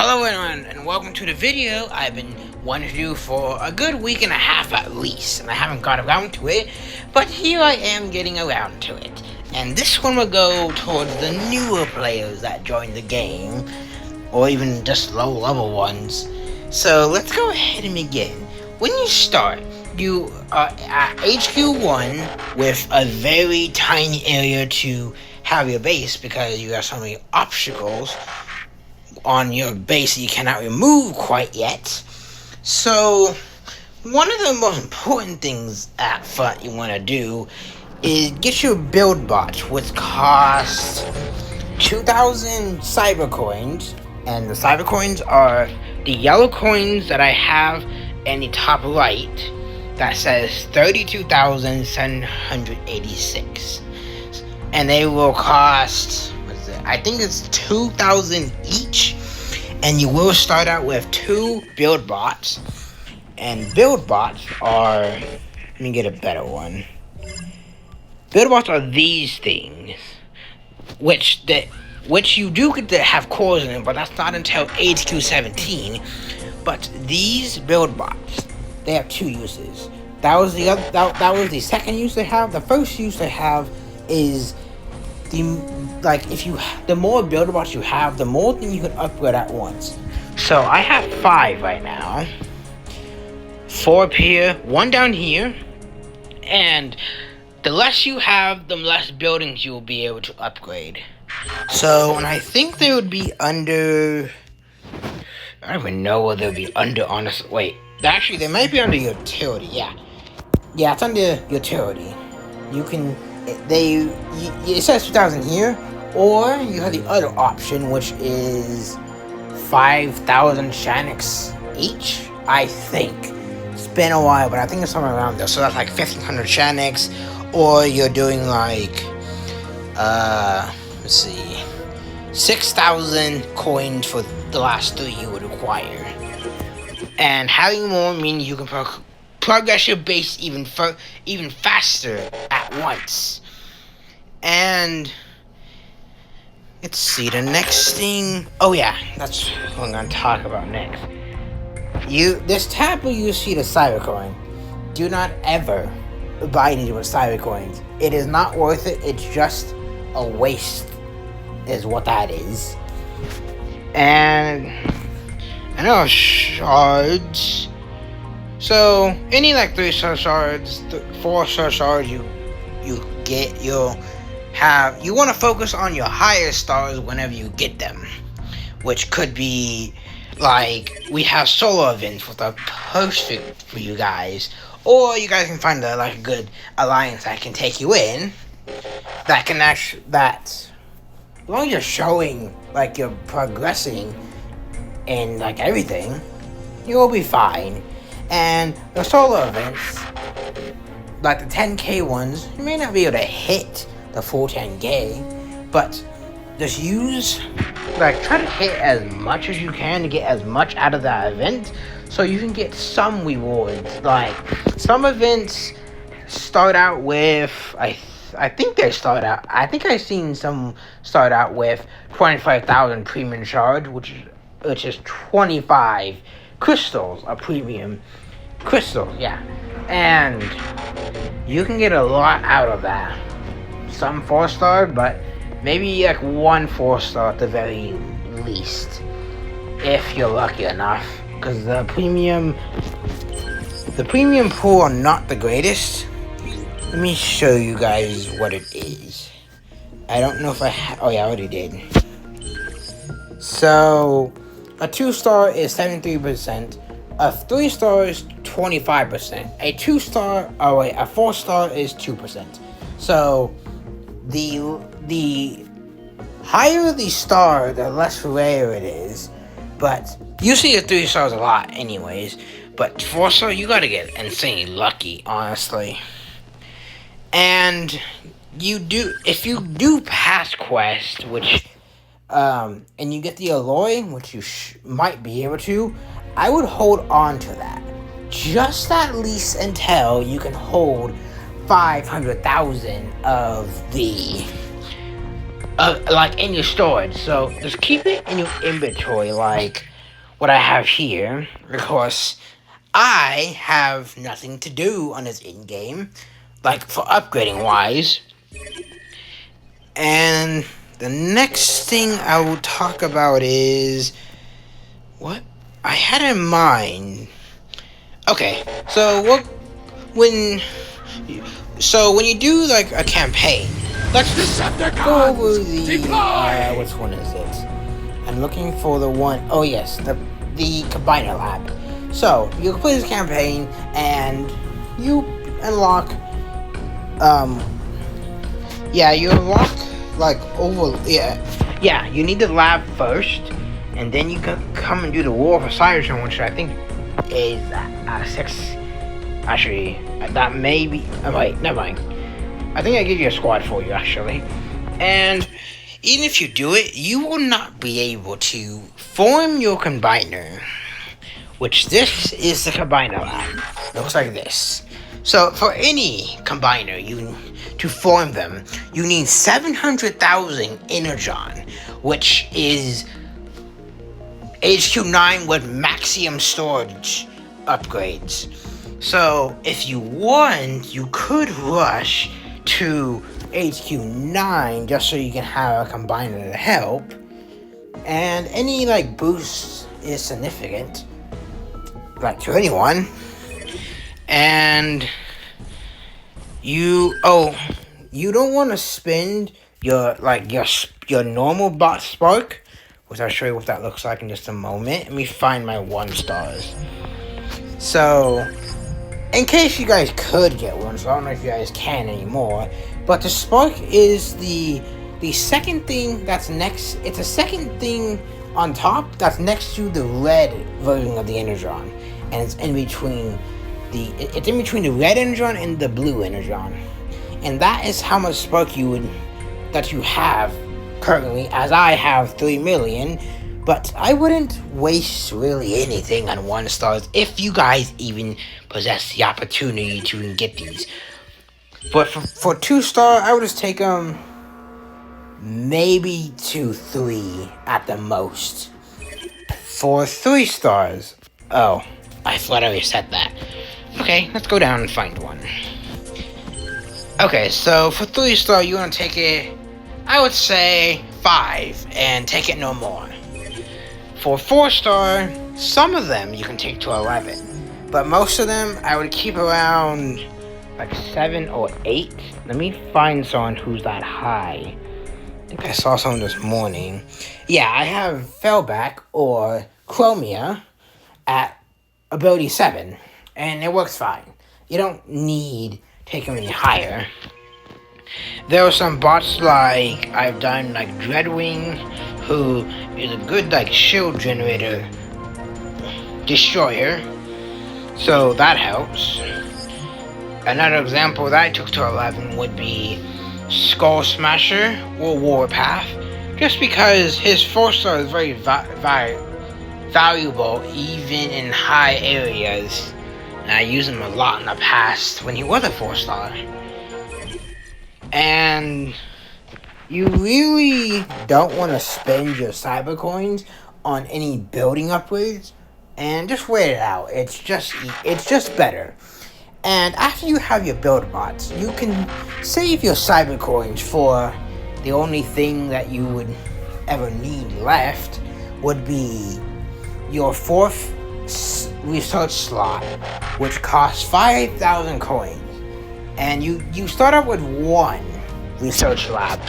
Hello everyone, and welcome to the video I've been wanting to do for a good week and a half at least, and I haven't got around to it, but here I am getting around to it. And this one will go towards the newer players that join the game, or even just low level ones. So let's go ahead and begin. When you start, you are at HQ1 with a very tiny area to have your base because you have so many obstacles on your base that you cannot remove quite yet. So one of the most important things at front you want to do is get your build bot, which costs 2,000 cyber coins, and the cyber coins are the yellow coins that I have in the top right that says 32,786, and they will cost, I think it's 2,000 each, and you will start out with 2 build bots. And build bots are, let me get a better one. Build bots are these things, which you do get to have cores in them, but that's not until HQ 17. But these build bots, they have 2 uses. That was the second use they have. The first use they have is the more builder bots you have, the more things you can upgrade at once. So I have 5 right now. 4 up here, 1 down here, and the less you have, the less buildings you will be able to upgrade. So, and I think they would be under, I don't even know whether they'd be under, honestly. Wait, actually they might be under utility. Yeah, it's under utility. You can, it says 2,000 here, or you have the other option, which is 5,000 Shanix each, I think. It's been a while, but I think it's somewhere around there. So that's like 1,500 Shanix, or you're doing like, let's see, 6,000 coins for the last 3 you would require. And having more means you can progress your base even faster at once. And let's see, the next thing, oh yeah, that's what I'm gonna talk about next. This tab where you see the cyber coin, do not ever buy these with cyber coins. It is not worth it. It's just a waste is what that is. And I know shards. So any like 3-star shards, 4-star shards you get, you want to focus on your higher stars whenever you get them, which could be like, we have solo events with a perfect for you guys, or you guys can find a good alliance that can take you in, that can as long as you're showing like you're progressing in like everything, you will be fine. And the solo events, like the 10k ones, you may not be able to hit the full 10k, but just try to hit as much as you can to get as much out of that event, so you can get some rewards. Like, some events start out with, I think I've seen some start out with 25,000 premium shards, which is 25 crystals, a premium crystal, yeah. And you can get a lot out of that. Some 4-star, but maybe like 1 4-star at the very least, if you're lucky enough. Because the premium pool are not the greatest. Let me show you guys what it is. I don't know if oh yeah, I already did. So a 2-star is 73%. A 3-star is 25%. A 4-star is 2%. So the higher the star, the less rare it is. But usually the 3-star is a lot anyways. But 4-star, you gotta get insanely lucky, honestly. And if you do pass quest, which and you get the alloy, which you might be able to, I would hold on to that, just at least until you can hold 500,000 of the like in your storage. So just keep it in your inventory, like what I have here, because I have nothing to do on this in-game, like for upgrading wise. And the next thing I will talk about is what I had in mind. Okay, so when when you do like a campaign, let's just go over the which one is it? I'm looking for the one. Oh yes, the Combiner Lab. So you complete this campaign and you unlock you unlock you need the lab first, and then you can come and do the War for Cybertron, which I think is 6. Actually, that may be. Oh, wait, never mind. I think I give you a squad for you, actually. And even if you do it, you will not be able to form your combiner, which this is the Combiner Lab. It looks like this. So, for any combiner, to form them, you need 700,000 Energon, which is HQ9 with maximum storage upgrades. So, if you want, you could rush to HQ9 just so you can have a combiner to help. And any boost is significant, to anyone. And you don't want to spend your normal bot spark, which I'll show you what that looks like in just a moment. Let me find my 1 stars. So, in case you guys could get one, so I don't know if you guys can anymore, but the spark is the second thing that's next. It's a second thing on top that's next to the red version of the Energon, and it's in between the red Energon and the blue Energon, and that is how much spark that you have currently, as I have 3 million. But I wouldn't waste really anything on 1 stars if you guys even possess the opportunity to get these. But for 2 star, I would just take them maybe to 3 at the most. For 3 stars, oh, I thought I already said that. Okay, let's go down and find one. Okay, so for 3 star, you want to take it, I would say 5, and take it no more. For 4 star, some of them you can take to 11, but most of them I would keep around 7 or 8. Let me find someone who's that high. I think I saw someone this morning. Yeah, I have Fellback or Chromia at ability 7, and it works fine. You don't need to take them any higher. There are some bots I've done Dreadwing, who is a good shield generator destroyer, so that helps. Another example that I took to 11 would be Skull Smasher or Warpath, just because his 4 star is very valuable even in high areas, and I used him a lot in the past when he was a 4 star. And you really don't want to spend your cyber coins on any building upgrades, and just wait it out. It's just better. And after you have your build bots, you can save your cyber coins for the only thing that you would ever need left would be your 4th research slot, which costs 5,000 coins. And you start out with 1 research lab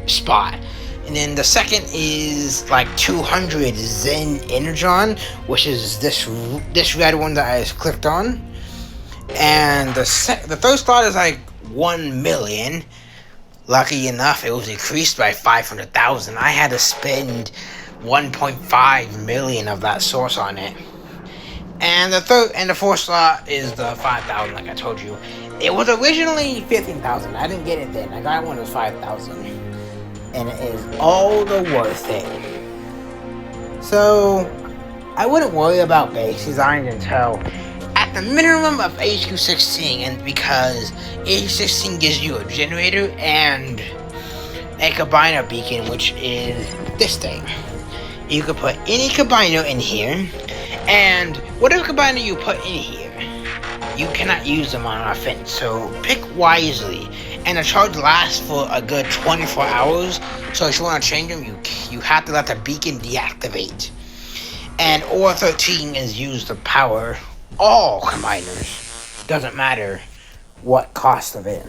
spot, and then the second is 200 Zen Energon, which is this red one that I just clicked on, and the 3rd slot is 1 million. Lucky enough, it was increased by 500,000. I had to spend 1.5 million of that source on it. And the 4th slot is the 5,000, like I told you. It was originally 15,000. I didn't get it then. I got it when it was 5,000. And it is all the worth it. So, I wouldn't worry about base design until at the minimum of HQ16, and because HQ16 gives you a generator and a combiner beacon, which is this thing. You could put any combiner in here, and whatever combiner you put in here, you cannot use them on offense. So pick wisely. And the charge lasts for a good 24 hours. So if you want to change them, you have to let the beacon deactivate. And OR 13 is used to power all combiners. Doesn't matter what cost of it.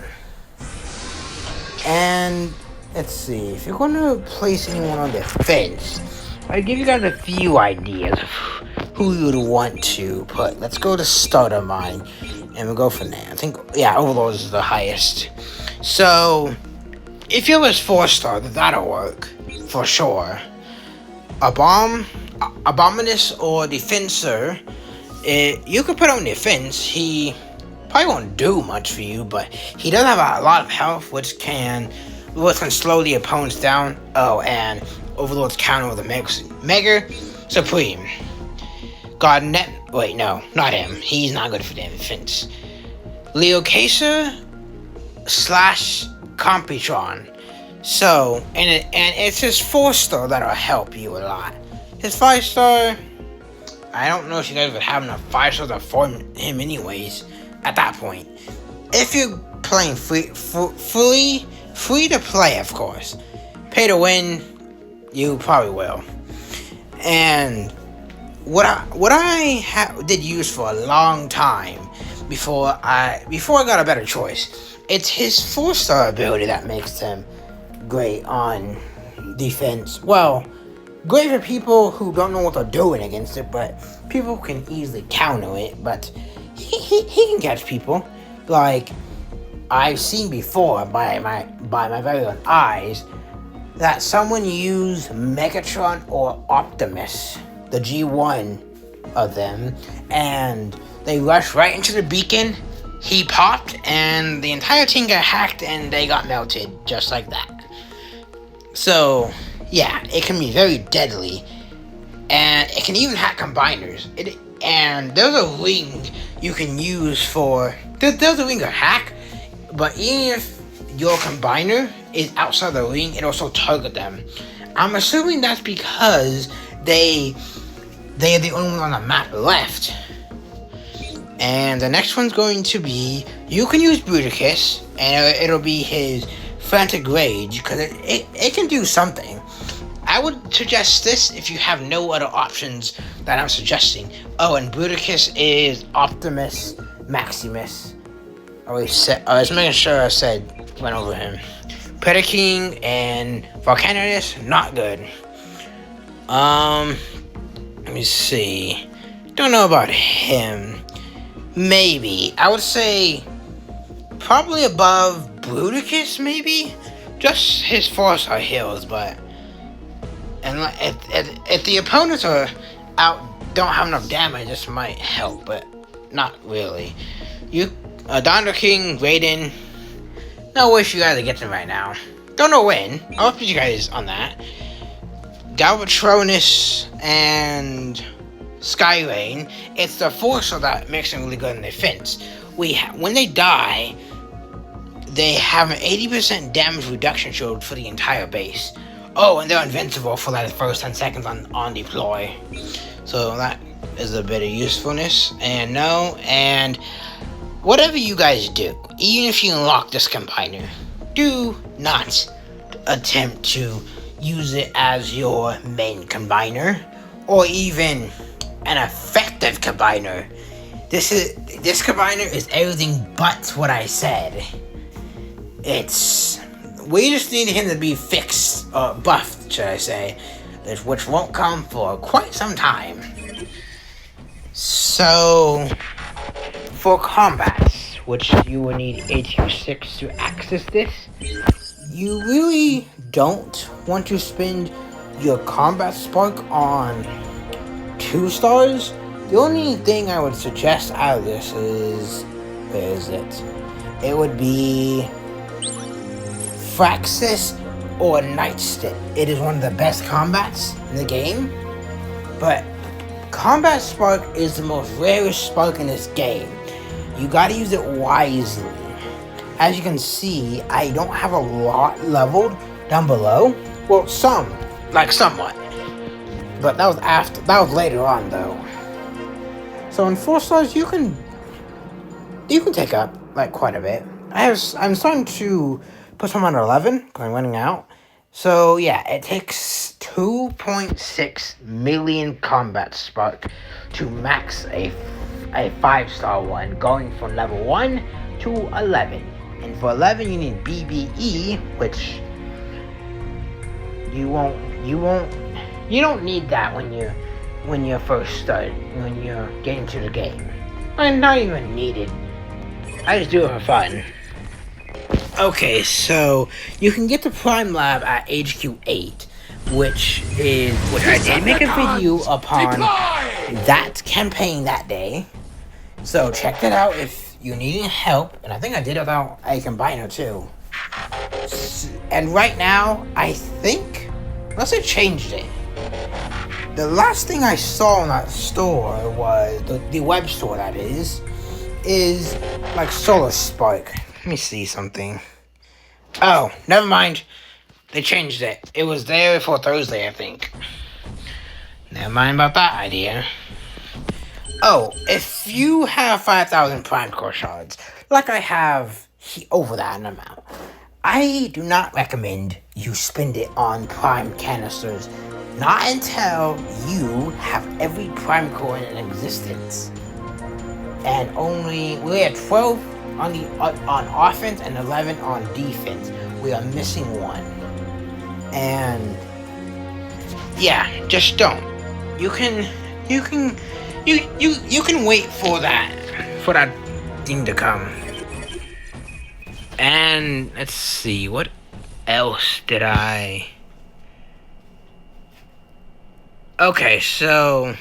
And let's see, if you're going to place anyone on defense, I'll give you guys a few ideas of who you would want to put. Let's go to starter mine, and we'll go from there. I think, yeah, Overlord is the highest. So, if you was 4-star, that'll work, for sure. Abominus or Defensor, you could put on defense. He probably won't do much for you, but he does have a lot of health, which can slow the opponents down. Oh, and Overlord's counter with a Mega Supreme. Wait, no, not him. He's not good for defense. Leocacer / Computron. So, and it's his 4-star that'll help you a lot. His 5-star, I don't know if you guys would have enough 5-stars to form him anyways at that point. If you're playing free to play, of course. Pay to win, you probably will. And what I did use for a long time before I got a better choice, it's his 4-star ability that makes him great on defense. Well, great for people who don't know what they're doing against it, but people can easily counter it. But he can catch people. Like, I've seen before by my very own eyes that someone used Megatron or Optimus, the G1 of them, and they rushed right into the beacon. He popped, and the entire team got hacked, and they got melted just like that. So, yeah, it can be very deadly, and it can even hack combiners. And there's a ring you can use for. There's a ring to hack, but even if your combiner is outside the ring, it also target them. I'm assuming that's because they're the only one on the map left. And the next one's going to be, you can use Bruticus, and it'll be his Frantic Rage, because it can do something. I would suggest this if you have no other options that I'm suggesting. Oh, and Bruticus is Optimus Maximus. I was making sure I went over him. Predaking and Volcanus, not good. Let me see. Don't know about him. Maybe. I would say probably above Bruticus, maybe? Just his 4-star heals, but... And if the opponents don't have enough damage, this might help, but not really. Donder King, Raiden, no wish you guys to get them right now. Don't know when. I'll update you guys on that. Galvatronus and Skyrain, it's the 4-star that makes them really good in defense. When they die, they have an 80% damage reduction shield for the entire base. Oh, and they're invincible for like the first 10 seconds on deploy. So that is a bit of usefulness. And whatever you guys do, even if you unlock this combiner, do not attempt to use it as your main combiner, or even an effective combiner. This combiner is everything but what I said. We just need him to be fixed, buffed, should I say, which won't come for quite some time. So, for combats, which you will need ATO6 to access this, you really don't want to spend your combat spark on 2-stars. The only thing I would suggest out of this is, where is it? It would be Fraxis or Nightstick. It is one of the best combats in the game, but Combat Spark is the most rarest spark in this game. You gotta use it wisely. As you can see, I don't have a lot leveled down below. Well, somewhat. But that was after. That was later on, though. So in 4 stars, you can take up like quite a bit. I'm starting to put some on 11 because I'm running out. So yeah, it takes 2.6 million combat spark to max a 5-star one, going from level 1 to 11. And for 11, you need BBE, which you don't need that when you're first starting, when you're getting to the game. I'm not even needed. I just do it for fun. Okay, so you can get the Prime Lab at HQ 8, which I did make a video upon that campaign that day. So check that out if you need any help, and I think I did without a combiner too. And right now, I think, unless I changed it, the last thing I saw in that store was the web store, that is like Solar Spark. Let me see something. Oh, never mind. They changed it. It was there for Thursday, I think. Never mind about that idea. Oh, if you have 5,000 Prime Core Shards, like I have over that amount, I do not recommend you spend it on Prime Canisters. Not until you have every Prime Core in existence. And we had 12 on offense and 11 on defense. We are missing one. And yeah, just don't. You can wait for that thing to come. And let's see, what else did I... Okay, so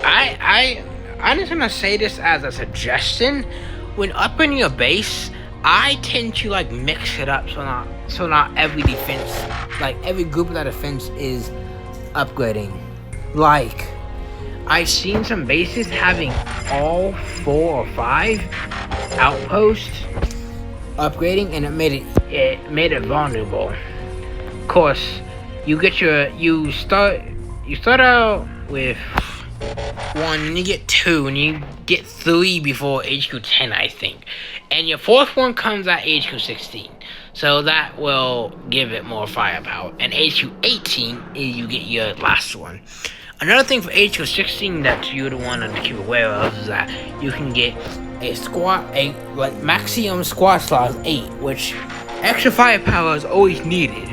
I'm just gonna say this as a suggestion. When upgrading your base, I tend to like mix it up so not every defense, like every group of that defense is upgrading. Like I've seen some bases having all 4 or 5 outposts upgrading, and it made it vulnerable. Of course, you start out with 1, and you get 2, and you get 3 before HQ 10, I think. And your 4th one comes at HQ 16. So that will give it more firepower. And HQ 18 is you get your last one. Another thing for HQ 16 that you would want to keep aware of is that you can get maximum squad slots 8, which extra firepower is always needed.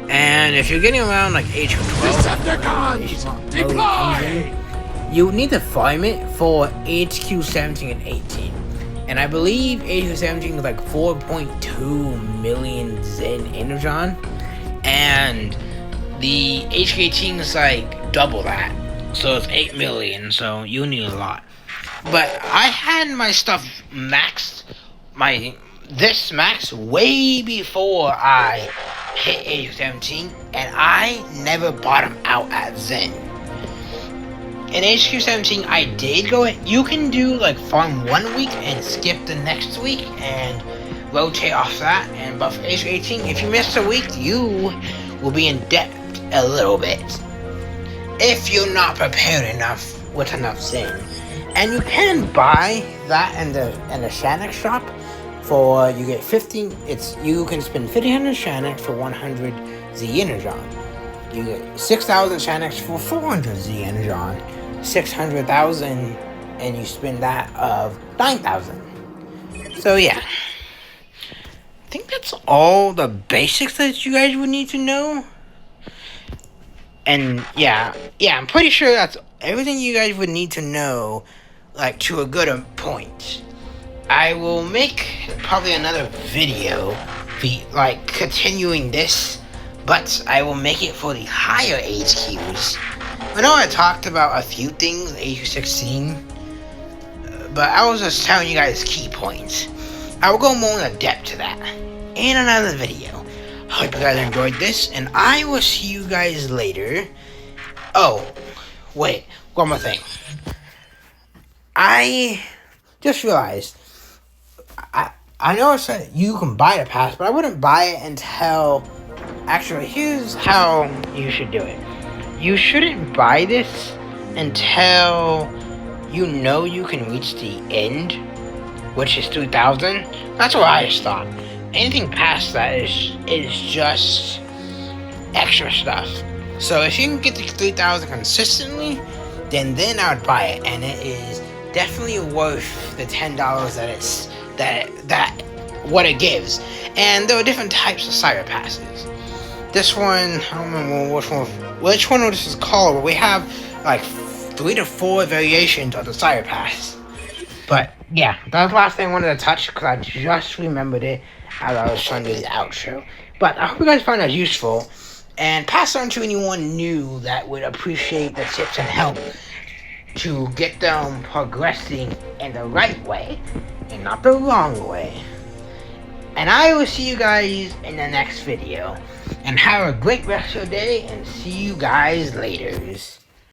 And if you're getting around like HQ 12, you need to farm it for HQ 17 and 18. And I believe HQ 17 is like 4.2 million Zen Energon. And the HQ 18 is like double that. So it's 8 million, so you need a lot. But I had my stuff maxed, this max way before I hit HQ 17, and I never bottomed out at Zen. In HQ 17, I did go in. You can do like farm 1 week and skip the next week and rotate off that. But for HQ 18, if you miss a week, you will be in debt a little bit if you're not prepared enough with enough Zen. And you can buy that in the Shanix shop for, you get 15. You can spend 1,500 Shanix for 100 Z Energon. You get 6,000 Shanix for 400 Z Energon. 600,000, and you spend that of 9,000. So yeah, I think that's all the basics that you guys would need to know. And yeah, I'm pretty sure that's everything you guys would need to know, like to a good point. I will make probably another video, like continuing this, but I will make it for the higher HQs. I know I talked about a few things in HQ 16, but I was just telling you guys key points. I will go more in depth to that in another video. Hope you guys enjoyed this, and I will see you guys later. Oh, wait, one more thing. I just realized, I know I said you can buy the pass, but I wouldn't buy it until Actually, here's how you should do it. You shouldn't buy this until you know you can reach the end, which is 3,000. That's what I stop. Anything past that is just extra stuff. So if you can get to 3,000 consistently, then I would buy it, and it is definitely worth the $10 that what it gives. And there are different types of Cyber Passes. This one, I don't remember which one this is called, but we have like 3 to 4 variations of the Cyber Pass. But yeah, that was the last thing I wanted to touch because I just remembered it as I was trying to do the outro. But I hope you guys found that useful, and pass on to anyone new that would appreciate the tips and help to get them progressing in the right way and not the wrong way. And I will see you guys in the next video. And have a great rest of your day, and see you guys later.